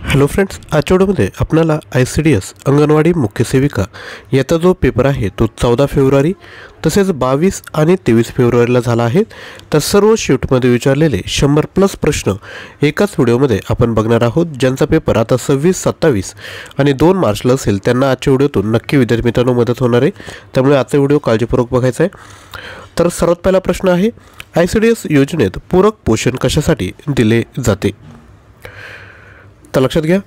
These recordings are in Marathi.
हॅलो फ्रेंड्स, आजच्या व्हिडिओमध्ये आपल्याला ICDS अंगणवाडी मुख्य सेविका याचा जो पेपर आहे तो 14 फेब्रुवारी तसेच 22 आणि 23 फेब्रुवारीला झाला आहे। तर सर्व शिफ्टमध्ये विचारलेले 100+ प्रश्न एकाच व्हिडिओमध्ये आपण बघणार आहोत, ज्यांचा पेपर आता 26, 27 आणि 2 मार्चला असेल। त्यांना आजच्या व्हिडिओतून नक्की विद्यार्थी मित्रांनो मदत होणार आहे, त्यामुळे आजचा व्हिडिओ काळजीपूर्वक बघायचा आहे। तर सर्वात पहिला प्रश्न आहे, ICDS योजनेत पूरक पोषण कशासाठी दिले जाते? तर लक्षात घ्या,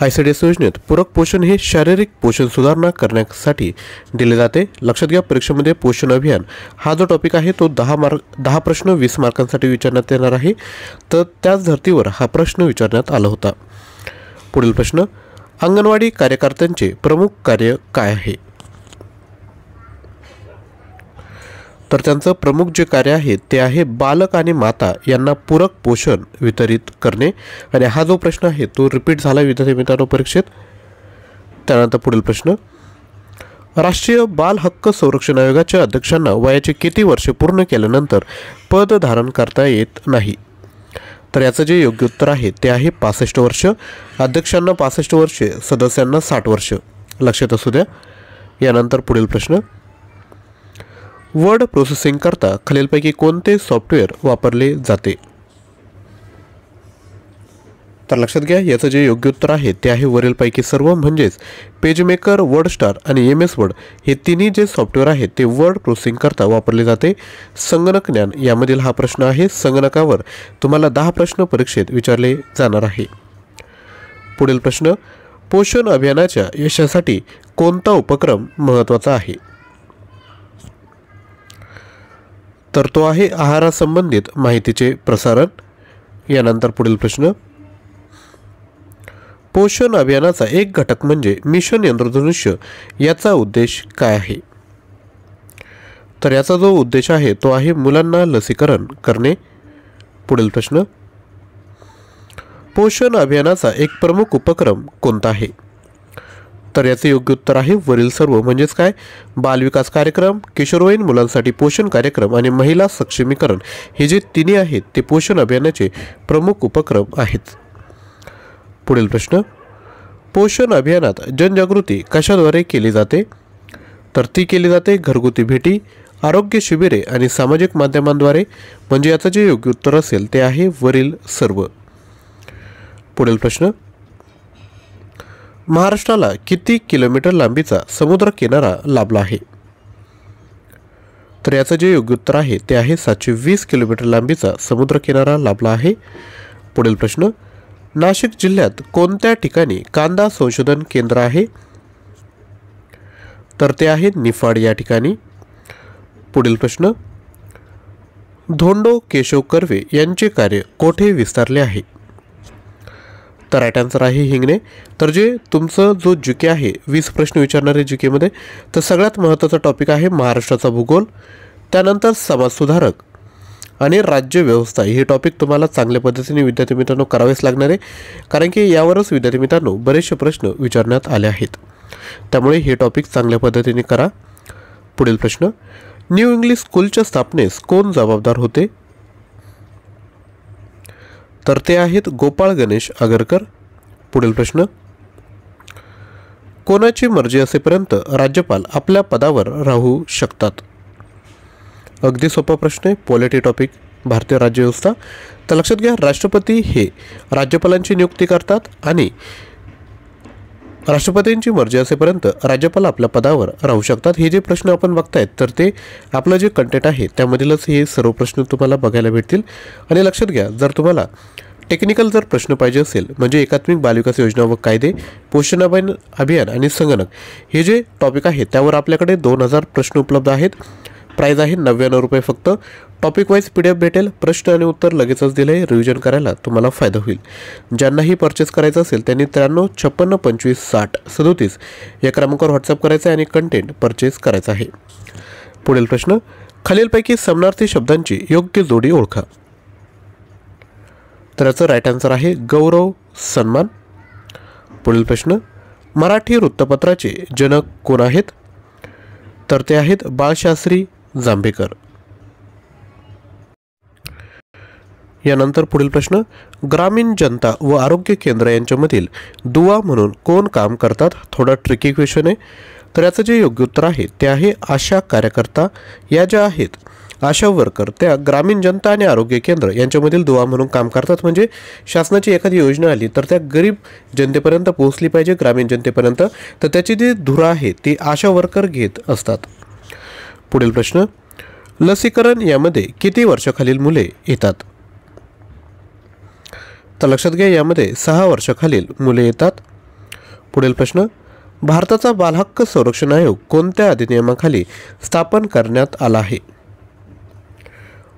ICDS योजनेत पूरक पोषण हे शारीरिक पोषण सुधारणा करण्यासाठी दिले जाते। लक्षात घ्या, परीक्षेमध्ये पोषण अभियान हा जो टॉपिक आहे तो 10 प्रश्न 20 मार्कांसाठी विचारण्यात येणार आहे। तर त्याच धर्तीवर हा प्रश्न विचारण्यात आला होता। पुढील प्रश्न, अंगणवाडी कार्यकर्त्यांचे प्रमुख कार्य काय आहे? तर त्यांचं प्रमुख जे कार्य आहे ते आहे बालक आणि माता यांना पूरक पोषण वितरित करणे। आणि हा जो प्रश्न आहे तो रिपीट झाला विद्यार्थी मित्रांनो परीक्षेत। त्यानंतर पुढील प्रश्न, राष्ट्रीय बाल हक्क संरक्षण आयोगाच्या अध्यक्षांना वयाचे किती वर्षे पूर्ण केल्यानंतर पद धारण करता येत नाही? तर याचं जे योग्य उत्तर आहे ते आहे 65 वर्ष। अध्यक्षांना 65 वर्षे, सदस्यांना 60 वर्ष, लक्षात असू द्या। यानंतर पुढील प्रश्न, वर्ड प्रोसेसिंग करता खालीलपैकी कोणते सॉफ्टवेअर वापरले जाते? तर लक्षात घ्या, याचं जे योग्य उत्तर आहे ते आहे वरीलपैकी सर्व, म्हणजेच पेजमेकर, वर्डस्टार आणि MS वर्ड हे तिन्ही जे सॉफ्टवेअर आहेत ते वर्ड प्रोसेसिंग करता वापरले जाते। संगणक ज्ञान यामधील हा प्रश्न आहे, संगणकावर तुम्हाला 10 प्रश्न परीक्षेत विचारले जाणार आहे। पुढील प्रश्न, पोषण अभियानाच्या यशासाठी कोणता उपक्रम महत्त्वाचा आहे? तर तो आहे आहारासंबंधित माहितीचे प्रसारण। यानंतर पुढील प्रश्न, पोषण अभियानाचा एक घटक म्हणजे मिशन इंद्रधनुष्य याचा उद्देश काय आहे? तर याचा जो उद्देश आहे तो आहे मुलांना लसीकरण करणे। पुढील प्रश्न, पोषण अभियानाचा एक प्रमुख उपक्रम कोणता आहे? तर याचे योग्य उत्तर आहे वरील सर्व, म्हणजेच काय, बालविकास कार्यक्रम, किशोरवयीन मुलांसाठी पोषण कार्यक्रम आणि महिला सक्षमीकरण हे जे तिन्ही आहेत ते पोषण अभियानाचे प्रमुख उपक्रम आहेत। पुढील प्रश्न, पोषण अभियानात जनजागृती कशाद्वारे केली जाते? तर ती केली जाते घरगुती भेटी, आरोग्य शिबिरे आणि सामाजिक माध्यमांद्वारे, म्हणजे याचं जे योग्य उत्तर असेल ते आहे वरील सर्व। पुढील प्रश्न, महाराष्ट्राला किती किलोमीटर लांबीचा समुद्र किनारा लाभला आहे? तर याचं जे योग्य उत्तर आहे ते आहे 720 किलोमीटर लांबीचा समुद्र किनारा लाभला आहे। पुढील प्रश्न, नाशिक जिल्ह्यात कोणत्या ठिकाणी कांदा संशोधन केंद्र आहे? तर ते आहे निफाड या ठिकाणी। पुढील प्रश्न, धोंडो केशव कर्वे यांचे कार्य कोठे विस्तारले आहे? तर राईट आन्सर आहे हिंगणे। तर जे तुमचं जो GK आहे 20 प्रश्न विचारणारे GK मध्ये, तर सगळ्यात महत्त्वाचा टॉपिक आहे महाराष्ट्राचा भूगोल, त्यानंतर समाजसुधारक आणि राज्य व्यवस्था। हे टॉपिक तुम्हाला चांगल्या पद्धतीने विद्यार्थी मित्रांनो करावेच लागणार आहे, कारण की यावरच विद्यार्थी मित्रांनो बरेचसे प्रश्न विचारण्यात आले आहेत, त्यामुळे हे टॉपिक चांगल्या पद्धतीने करा। पुढील प्रश्न, न्यू इंग्लिश स्कूलच्या स्थापनेस कोण जबाबदार होते? तर ते आहेत गोपाळ गणेश आगरकर। पुढील प्रश्न, कोणाची मर्जी असेपर्यंत राज्यपाल आपल्या पदावर राहू शकतात? अगदी सोपा प्रश्न आहे, पॉलिटी टॉपिक, भारतीय राज्यव्यवस्था। तर लक्षात घ्या, राष्ट्रपती हे राज्यपालांची नियुक्ती करतात आणि राष्ट्रपतींची मर्जी असेपर्यंत राज्यपाल आपल्या पदावर राहू शकतात। हे जे प्रश्न आपण बघतायत तर ते आपलं जे कंटेंट आहे त्यामधीलच हे सर्व प्रश्न तुम्हाला बघायला भेटतील। आणि लक्षात घ्या, जर तुम्हाला टेक्निकल जर प्रश्न पाहिजे असेल, म्हणजे एकात्मिक बालविकास योजना व कायदे, पोषण अभियान आणि संगणक हे जे टॉपिक आहे त्यावर आपल्याकडे 2000 प्रश्न उपलब्ध आहेत। प्राईज आहे 99 रुपये फक्त। टॉपिक वाईज PDF भेटेल, प्रश्न आणि उत्तर लगेचच दिले, रिव्हिजन करायला तुम्हाला फायदा होईल। ज्यांनाही परचेस करायचं असेल त्यांनी 93 56 25 60 37 या क्रमांकावर व्हॉट्सअप करायचं आहे आणि कंटेंट परचेस करायचं आहे। पुढील प्रश्न, खालीलपैकी समानार्थी शब्दांची योग्य जोडी ओळखा। तर याचं राईट आन्सर आहे गौरव, सन्मान। पुढील प्रश्न, मराठी वृत्तपत्राचे जनक कोण आहेत? तर ते आहेत बाळशास्त्री जांभेकर। यानंतर पुढील प्रश्न, ग्रामीण जनता व आरोग्य केंद्र यांच्यामधील दुवा म्हणून कोण काम करतात? थोडा ट्रिकी क्वेश्चन आहे. तर याचं जे योग्य उत्तर आहे ते आहे आशा कार्यकर्ता. या ज्या आहेत आशा वर्कर, त्या ग्रामीण जनता आणि आरोग्य केंद्र यांच्यामधील दुवा म्हणून काम करतात. म्हणजे शासनाची एखादी योजना आली तर त्या गरीब जनतेपर्यंत पोहोचली पाहिजे, ग्रामीण जनतेपर्यंत, तर त्याची जी धुरा आहे ती आशा वर्कर घेत असतात. पुढील प्रश्न, लसीकरण यामध्ये किती वर्षाखालील मुले येतात? तर लक्षात घ्या, यामध्ये 6 वर्षाखालील मुले येतात. पुढील प्रश्न, भारताचा बालहक्क संरक्षण आयोग कोणत्या अधिनियमाखाली स्थापन करण्यात आला आहे?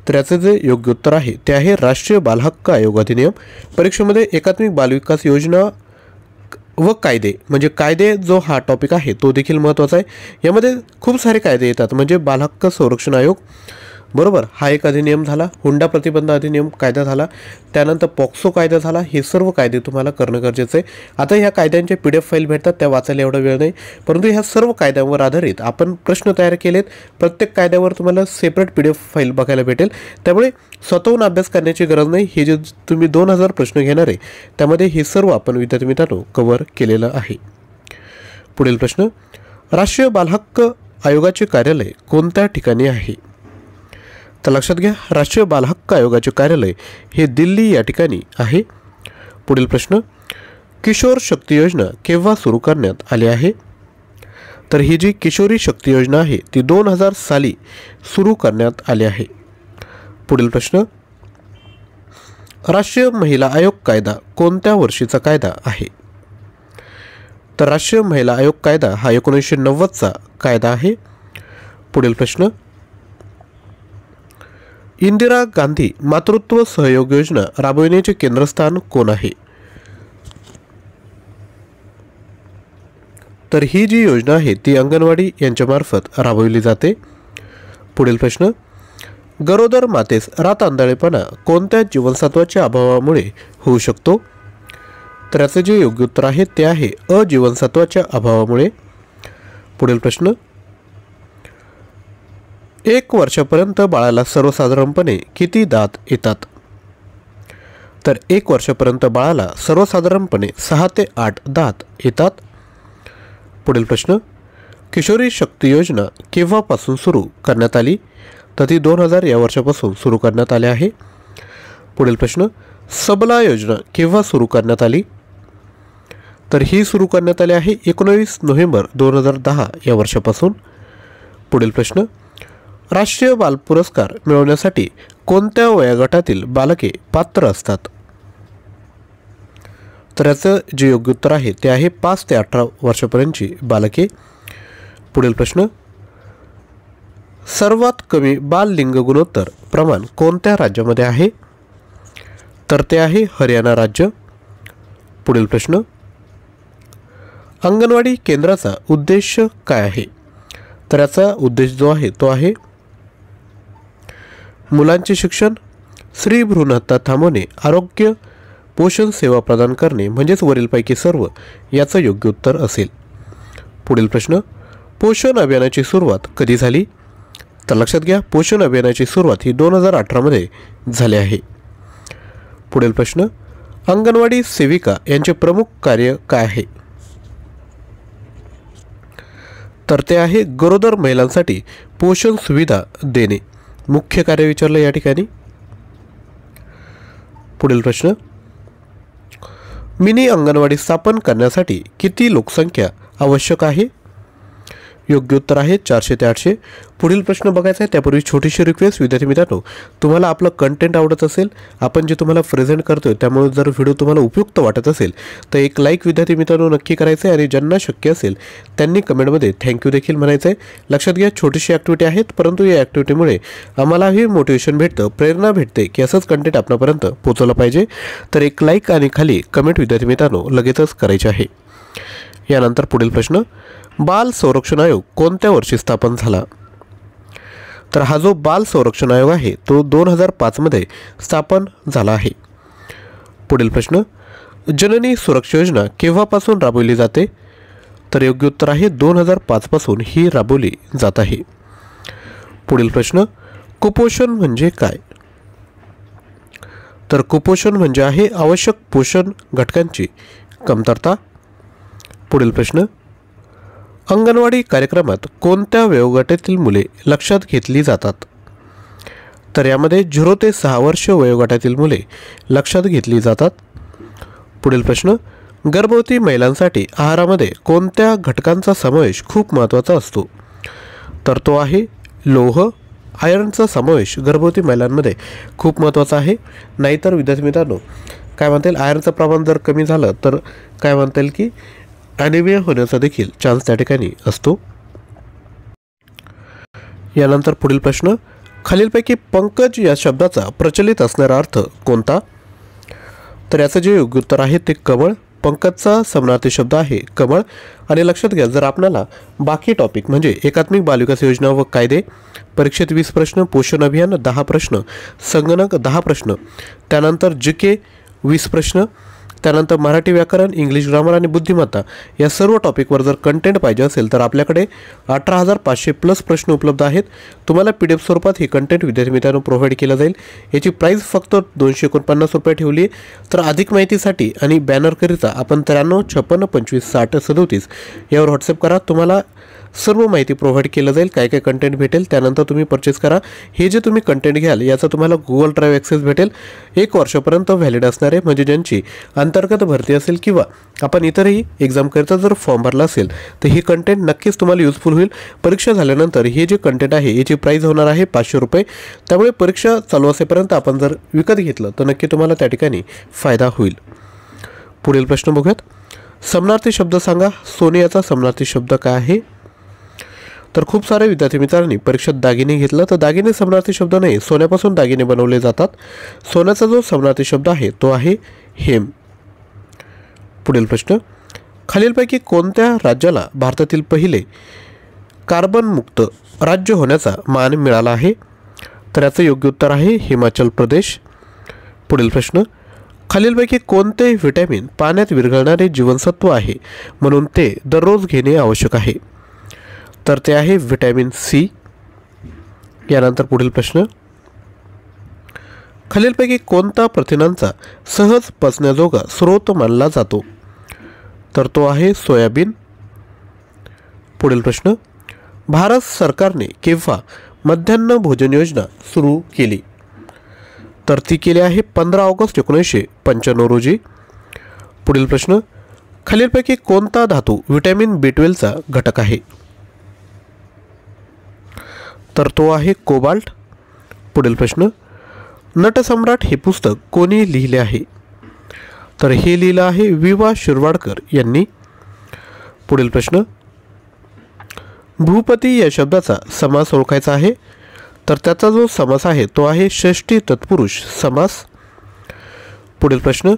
तर याचे जे योग्य उत्तर आहे ते आहे राष्ट्रीय बालहक्क आयोग अधिनियम. परीक्षेमध्ये एकात्मिक बालविकास योजना व कायदे, म्हणजे कायदे जो हा टॉपिक आहे तो देखील महत्त्वाचा आहे. यामध्ये खूप सारे कायदे येतात, म्हणजे बालहक्क संरक्षण आयोग, बरोबर, हा एक अधिनियम झाला, हुंडा प्रतिबंध अधिनियम कायदा झाला, त्यानंतर पॉक्सो कायदा झाला. हे सर्व कायदे तुम्हाला करणं गरजेचं आहे. आता ह्या कायद्यांचे PDF फाईल भेटतात, त्या वाचायला एवढा वेळ नाही, परंतु ह्या सर्व कायद्यांवर आधारित आपण प्रश्न तयार केलेत. प्रत्येक कायद्यावर तुम्हाला सेपरेट PDF फाईल बघायला भेटेल, त्यामुळे स्वतःहून अभ्यास करण्याची गरज नाही. हे जे तुम्ही 2000 प्रश्न घेणार आहे त्यामध्ये हे सर्व आपण विद्यार्थी मित्रांनो कव्हर केलेलं आहे. पुढील प्रश्न, राष्ट्रीय बालहक्क आयोगाचे कार्यालय कोणत्या ठिकाणी आहे? तर लक्षात घ्या, राष्ट्रीय बालहक्क आयोगाचे कार्यालय हे दिल्ली या ठिकाणी आहे. पुढील प्रश्न, किशोर शक्ती योजना केव्हा सुरू करण्यात आली आहे? तर ही जी किशोरी शक्ती योजना आहे ती 2000 साली सुरू करण्यात आली आहे. पुढील प्रश्न, राष्ट्रीय महिला आयोग कायदा कोणत्या वर्षीचा कायदा आहे? तर राष्ट्रीय महिला आयोग कायदा हा 1990चा कायदा आहे. पुढील प्रश्न, इंदिरा गांधी मातृत्व सहयोग योजना राबविण्याचे केंद्रस्थान कोण आहे? तर ही जी योजना आहे ती अंगणवाडी यांच्यामार्फत राबविली जाते. पुढील प्रश्न, गरोदर मातेस रातआंधळेपणा कोणत्या जीवनसत्वाच्या अभावामुळे होऊ शकतो? तर याचे जे योग्य उत्तर आहे ते आहे अजीवनसत्वाच्या अभावामुळे. पुढील प्रश्न, 1 वर्षापर्यंत बाळाला सर्वसाधारणपणे किती दात येतात? तर 1 वर्षापर्यंत बाळाला सर्वसाधारणपणे 6 ते 8 दात येतात. पुढील प्रश्न, किशोरी शक्ती योजना केव्हापासून सुरू करण्यात आली? तर ती 2000 या वर्षापासून सुरू करण्यात आली आहे. पुढील प्रश्न, सबला योजना केव्हा सुरू करण्यात आली? तर ही सुरू करण्यात आली आहे 19 नोव्हेंबर 2010 या वर्षापासून. पुढील प्रश्न, राष्ट्रीय बाल पुरस्कार मिळवण्यासाठी कोणत्या वयोगटातील बालके पात्र असतात? तर याचं जे योग्य उत्तर आहे ते आहे 5 ते 18 वर्षापर्यंतची बालके. पुढील प्रश्न, सर्वात कमी बाल लिंग गुणोत्तर प्रमाण कोणत्या राज्यामध्ये आहे? तर ते आहे हरियाणा राज्य. पुढील प्रश्न, अंगणवाडी केंद्राचा उद्देश काय आहे? तर याचा उद्देश जो आहे तो आहे मुलांचे शिक्षण, स्त्री भ्रूण हत्या थांबवणे, आरोग्य, पोषण सेवा प्रदान करणे, म्हणजेच वरीलपैकी सर्व याचं योग्य उत्तर असेल. पुढील प्रश्न, पोषण अभियानाची सुरुवात कधी झाली? तर लक्षात घ्या, पोषण अभियानाची सुरुवात ही 2018 मध्ये झाली आहे. पुढील प्रश्न, अंगणवाडी सेविका यांचे प्रमुख कार्य काय आहे? तर ते आहे गरोदर महिलांसाठी पोषण सुविधा देणे. मुख्य कार्य विचारलं या ठिकाणी. पुढील प्रश्न, मिनी अंगणवाडी स्थापन करण्यासाठी किती लोकसंख्या आवश्यक आहे? योग्य उत्तर आहे 400 ते 800. पुढील प्रश्न बघायचा आहे त्यापूर्वी छोटीशी रिक्वेस्ट, विद्यार्थी मित्रांनो, तुम्हाला आपलं कंटेंट आवडत असेल, आपण जे तुम्हाला प्रेझेंट करतोय त्यामुळे जर व्हिडिओ तुम्हाला उपयुक्त वाटत असेल तर एक लाईक विद्यार्थी मित्रांनो नक्की करायचं आहे आणि ज्यांना शक्य असेल त्यांनी कमेंटमध्ये थँक्यू देखील म्हणायचं आहे. लक्षात घ्या, छोटीशी ॲक्टिव्हिटी आहेत, परंतु या ॲक्टिव्हिटीमुळे आम्हालाही मोटिवेशन भेटतं, प्रेरणा भेटते की असंच कंटेंट आपल्यापर्यंत पोहोचवलं पाहिजे. तर एक लाईक आणि खाली कमेंट विद्यार्थी मित्रांनो लगेचच करायचे आहे. यानंतर पुढील प्रश्न, बाल संरक्षण आयोग कोणत्या वर्षी स्थापन झाला? तर हा जो बाल संरक्षण आयोग आहे तो 2005 मध्ये स्थापन झाला आहे. पुढील प्रश्न, जननी सुरक्षा योजना केव्हापासून राबवली जाते? तर योग्य उत्तर आहे 2005 पासून ही राबवली जात आहे. पुढील प्रश्न, कुपोषण म्हणजे काय? तर कुपोषण म्हणजे आहे आवश्यक पोषण घटकांची कमतरता. पुढील प्रश्न, अंगणवाडी कार्यक्रमात कोणत्या वयोगटातील मुले लक्षात घेतली जातात? तर यामध्ये 0 ते 6 वर्ष वयोगटातील मुले लक्षात घेतली जातात. पुढील प्रश्न, गर्भवती महिलांसाठी आहारामध्ये कोणत्या घटकांचा समावेश खूप महत्त्वाचा असतो? तर तो आहे लोह. आयर्नचा समावेश गर्भवती महिलांमध्ये खूप महत्त्वाचा आहे. नाहीतर विद्यार्थी मित्रांनो काय म्हणता येईल, आयर्नचं प्रमाण जर कमी झालं तर काय म्हणता येईल की ॲनिमिया होण्याचा देखील चान्स त्या ठिकाणी असतो. यानंतर पुढील प्रश्न, खालीलपैकी पंकज या शब्दाचा प्रचलित असणारा अर्थ कोणता? तर याचं जे योग्य उत्तर आहे ते कमळ. पंकजचा समानार्थी शब्द आहे कमळ. आणि लक्षात घ्या, जर आपल्याला बाकी टॉपिक म्हणजे एकात्मिक बालविकास योजना व कायदे, परीक्षेत 20 प्रश्न, पोषण अभियान 10 प्रश्न, संगणक 10 प्रश्न, त्यानंतर GK 20 प्रश्न, त्यानंतर मराठी व्याकरण, इंग्लिश ग्रामर आणि बुद्धिमत्ता या सर्व टॉपिकवर जर कंटेंट पाहिजे असेल तर आपल्याकडे 18,500+ प्रश्न उपलब्ध आहेत. तुम्हाला PDF स्वरूपात ही कंटेंट विद्यार्थी मित्रांनो प्रोव्हाइड केलं जाईल. याची प्राईस फक्त 249 रुपये ठेवली आहे. तर अधिक माहितीसाठी आणि बॅनरकरिता आपण 93 56 25 60 37 यावर व्हॉट्सअप करा. तुम्हाला सर्व माहिती प्रोव्हाइड केलं जाईल, काय काय कंटेंट भेटेल, त्यानंतर तुम्ही परचेस करा. हे जे तुम्ही कंटेंट घ्याल याचा तुम्हाला Google ड्राईव्ह ॲक्सेस भेटेल. 1 वर्षापर्यंत व्हॅलिड असणार आहे. म्हणजे ज्यांची अंतर्गत भरती असेल किंवा आपण इतरही एक्झामकरिता जर फॉर्म भरला असेल तर ही कंटेंट नक्कीच तुम्हाला युजफुल होईल. परीक्षा झाल्यानंतर हे जे कंटेंट आहे याची प्राईस होणार आहे 500 रुपये. त्यामुळे परीक्षा चालू असेपर्यंत आपण जर विकत घेतलं तर नक्की तुम्हाला त्या ठिकाणी फायदा होईल. पुढील प्रश्न बघूयात. समानार्थी शब्द सांगा. सोने याचा समानार्थी शब्द काय आहे? तर खूप सारे विद्यार्थी मित्रांनी परीक्षेत दागिने घेतलं, तर दागिने समानार्थी शब्द नाही, सोन्यापासून दागिने बनवले जातात. सोन्याचा जो समानार्थी शब्द आहे तो आहे हेम. पुढील प्रश्न, खालीलपैकी कोणत्या राज्याला भारतातील पहिले कार्बन मुक्त राज्य होण्याचा मान मिळाला आहे? तर याचं योग्य उत्तर आहे हिमाचल प्रदेश. पुढील प्रश्न, खालीलपैकी कोणते व्हिटॅमिन पाण्यात विरघळणारे जीवनसत्व आहे म्हणून ते दररोज घेणे आवश्यक आहे? तर ते आहे व्हिटॅमिन C. यानंतर पुढील प्रश्न, खालीलपैकी कोणता प्रथिनांचा सहज पचण्याजोगा स्रोत मानला जातो? तर तो आहे सोयाबीन. पुढील प्रश्न, भारत सरकारने केव्हा मध्यान्ह भोजन योजना सुरू केली? तर ती केली आहे 15 ऑगस्ट 1995 रोजी. पुढील प्रश्न, खालीलपैकी कोणता धातू व्हिटॅमिन B12चा घटक आहे? तर तो आहे कोबाल्ट. पुढील प्रश्न, नटसम्राट हे पुस्तक कोणी लिहिले आहे? तर हे लिहिलं आहे विवा शिरवाडकर यांनी. पुढील प्रश्न, भूपती या शब्दाचा समास ओळखायचा आहे. तर त्याचा जो समास आहे तो आहे षष्ठी तत्पुरुष समास. पुढील प्रश्न,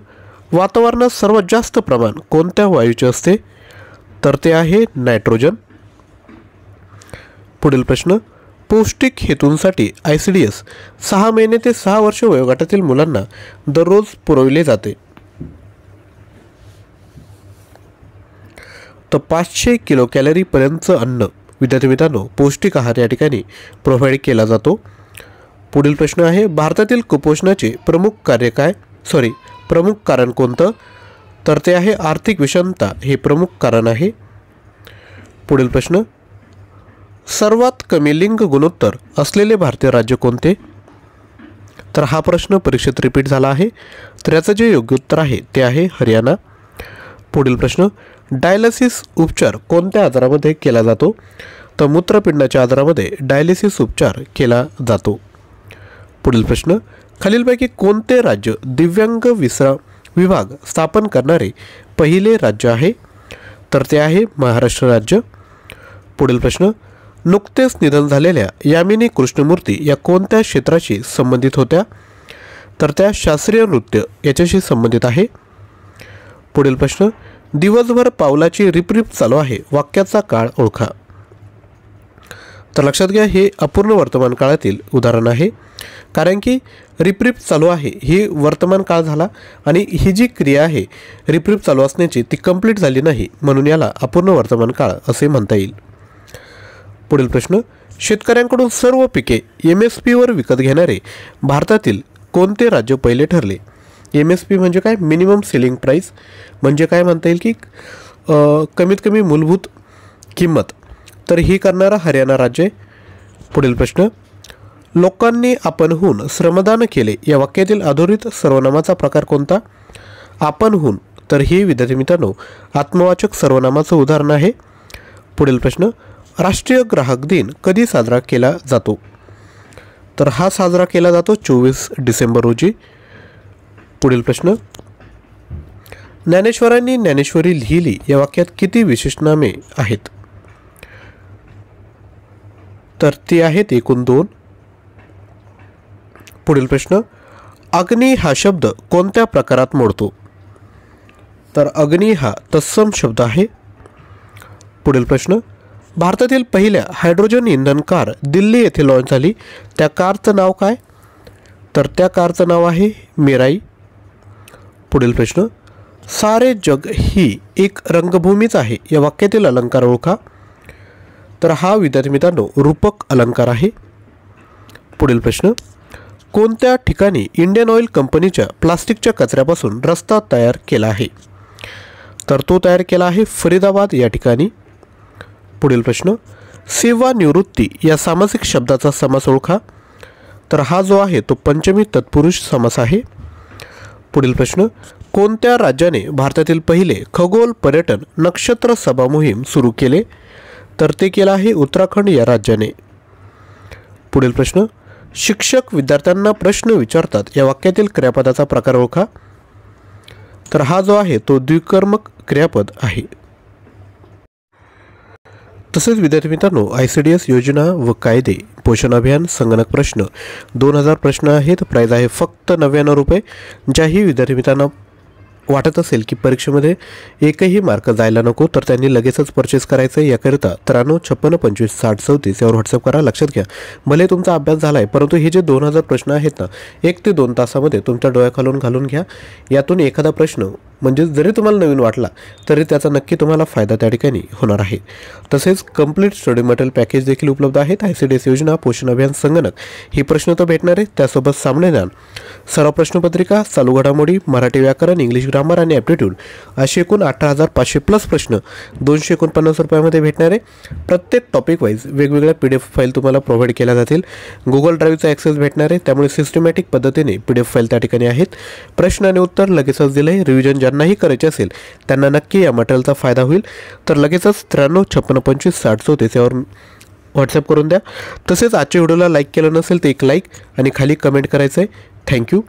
वातावरणात सर्वात जास्त प्रमाण कोणत्या वायूचे असते? तर ते आहे नायट्रोजन. पुढील प्रश्न, पौष्टिक हेतूंसाठी ICDS 6 महिने ते 6 वर्ष वयोगटातील मुलांना दररोज पुरवले जाते. तर 500 किलो कॅलरीपर्यंतचं अन्न विद्यार्थी मित्रांनो पौष्टिक आहार या ठिकाणी प्रोव्हाइड केला जातो. पुढील प्रश्न आहे, भारतातील कुपोषणाचे प्रमुख कारण कोणतं? तर ते आहे आर्थिक विषमता हे प्रमुख कारण आहे. पुढील प्रश्न, सर्वात कमी लिंग गुणोत्तर असलेले भारतीय राज्य कोणते? तर हा प्रश्न परीक्षेत रिपीट झाला आहे. तर याचं जे योग्य उत्तर आहे ते आहे हरियाणा. पुढील प्रश्न, डायलिसिस उपचार कोणत्या आजारामध्ये केला जातो? तर मूत्रपिंडाच्या आजारामध्ये डायलिसिस उपचार केला जातो. पुढील प्रश्न, खालीलपैकी कोणते राज्य दिव्यांग विभाग स्थापन करणारे पहिले राज्य आहे? तर ते आहे महाराष्ट्र राज्य. पुढील प्रश्न, नुकतेच निधन झालेल्या यामिनी कृष्णमूर्ती या कोणत्या क्षेत्राशी संबंधित होत्या? तर त्या शास्त्रीय नृत्य याच्याशी संबंधित आहे. पुढील प्रश्न, दिवसभर पावलाची रिपरिप चालू आहे वाक्याचा काळ ओळखा. तर लक्षात घ्या, हे अपूर्ण वर्तमान काळातील उदाहरण आहे. कारण की रिपरिप चालू आहे ही वर्तमान काळ झाला आणि ही जी क्रिया आहे रिपरिप चालू असण्याची ती कंप्लीट झाली नाही, म्हणून याला अपूर्ण वर्तमान काळ असे म्हणता येईल. पुढील प्रश्न, शेतकऱ्यांकडून सर्व पिके MSP वर विकत घेणारे भारतातील कोणते राज्य पहिले ठरले? MSP म्हणजे काय? मिनिमम सेलिंग प्राईस म्हणजे काय म्हणता येईल की कमीत कमी मूलभूत किंमत. तर ही करणारा हरियाणा राज्य आहे. पुढील प्रश्न, लोकांनी आपणहून श्रमदान केले या वाक्यातील अधोरेखित सर्वनामाचा प्रकार कोणता? आपणहून. तर ही विद्यार्थी मित्रांनो आत्मवाचक सर्वनामाचं उदाहरण आहे. पुढील प्रश्न, राष्ट्रीय ग्राहक दिन कधी साजरा केला जातो? तर हा साजरा केला जातो 24 डिसेंबर रोजी. पुढील प्रश्न, ज्ञानेश्वरांनी ज्ञानेश्वरी लिहिली या वाक्यात किती विशेषणामे आहेत? तर ती आहेत एकूण 2. पुढील प्रश्न, अग्नी हा शब्द कोणत्या प्रकारात मोडतो? तर अग्नी हा तत्सम शब्द आहे. पुढील प्रश्न, भारतातील पहिल्या हायड्रोजन इंधन कार दिल्ली येथे लॉन्च झाली, त्या कारचं नाव काय? तर त्या कारचं नाव आहे मिराई. पुढील प्रश्न, सारे जग ही एक रंगभूमीच आहे या वाक्यातील अलंकार ओळखा. तर हा विद्यार्थी मित्रांनो रूपक अलंकार आहे. पुढील प्रश्न, कोणत्या ठिकाणी इंडियन ऑइल कंपनीच्या प्लास्टिकच्या कचऱ्यापासून रस्ता तयार केला आहे? तर तो तयार केला आहे फरीदाबाद या ठिकाणी. पुढील प्रश्न, सेवानिवृत्ती या सामासिक शब्दाचा समास ओळखा. तर हा जो आहे तो पंचमी तत्पुरुष समास आहे. पुढील प्रश्न, कोणत्या राज्याने भारतातील पहिले खगोल पर्यटन नक्षत्र सभा मोहीम सुरू केले? तर ते केलं आहे उत्तराखंड या राज्याने. पुढील प्रश्न, शिक्षक विद्यार्थ्यांना प्रश्न विचारतात या वाक्यातील क्रियापदाचा प्रकार ओळखा. तर हा जो आहे तो द्विकर्मक क्रियापद आहे. तसेच विद्यार्थी मित्रांनो ICDS योजना व कायदे पोषण अभियान संगणक प्रश्न 2000 प्रश्न आहेत. प्राईज आहे फक्त 99 रुपये. ज्याही विद्यार्थी मित्रांना वाटत असेल की परीक्षेमध्ये एकही मार्क जायला नको तर त्यांनी लगेचच परचेस करायचं आहे. याकरिता 93 56 25 60 34 यावर व्हॉट्सअप करा. लक्षात घ्या, भले तुमचा अभ्यास झाला आहे परंतु हे जे 2000 प्रश्न आहेत ना 1 ते 2 तासामध्ये तुमच्या डोळ्याखालून घालून घ्या. यातून एखादा प्रश्न म्हणजे जरी तुम्हाला नवीन वाटला तरी त्याचा नक्की तुम्हाला फायदा त्या ठिकाणी होणार आहे. तसेच कंप्लीट स्टडी मटेरियल पॅकेज देखील उपलब्ध आहेत. ICDS योजना पोषण अभियान संगणक ही प्रश्न तर भेटणार आहे, त्यासोबत सामान्य ज्ञान, सराव प्रश्नपत्रिका, चालू घडामोडी, मराठी व्याकरण, इंग्लिश ग्रामर आणि ॲप्टिट्यूड असे एकूण 18,500 प्लस प्रश्न 249 रुपयामध्ये भेटणार आहे. प्रत्येक टॉपिक वाईज वेगवेगळ्या PDF फाईल तुम्हाला प्रोव्हाइड केल्या जातील. गुगल ड्राईव्हचा ॲक्सेस भेटणार आहे, त्यामुळे सिस्टमॅटिक पद्धतीने PDF फाईल त्या ठिकाणी आहेत. प्रश्न आणि उत्तर लगेचच दिलं आहे. रिव्हिजन ज्यांनाही करायचे असेल त्यांना नक्की या मटेरियलचा फायदा होईल. तर लगेचच 93 56 25 60 34 यावर व्हॉट्सअप करून द्या. तसेच आजच्या व्हिडिओला लाईक केलं नसेल तर एक लाईक आणि खाली कमेंट करायचं आहे. थँक्यू.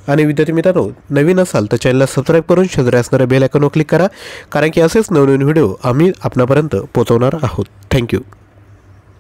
आणि विद्यार्थी मित्रांनो नवीन असाल तर चॅनलला सबस्क्राईब करून शेजारी असणाऱ्या बेल आयकॉनवर क्लिक करा, कारण की असेच नवनवीन व्हिडिओ आम्ही आपणापर्यंत पोहोचवणार आहोत. थँक्यू.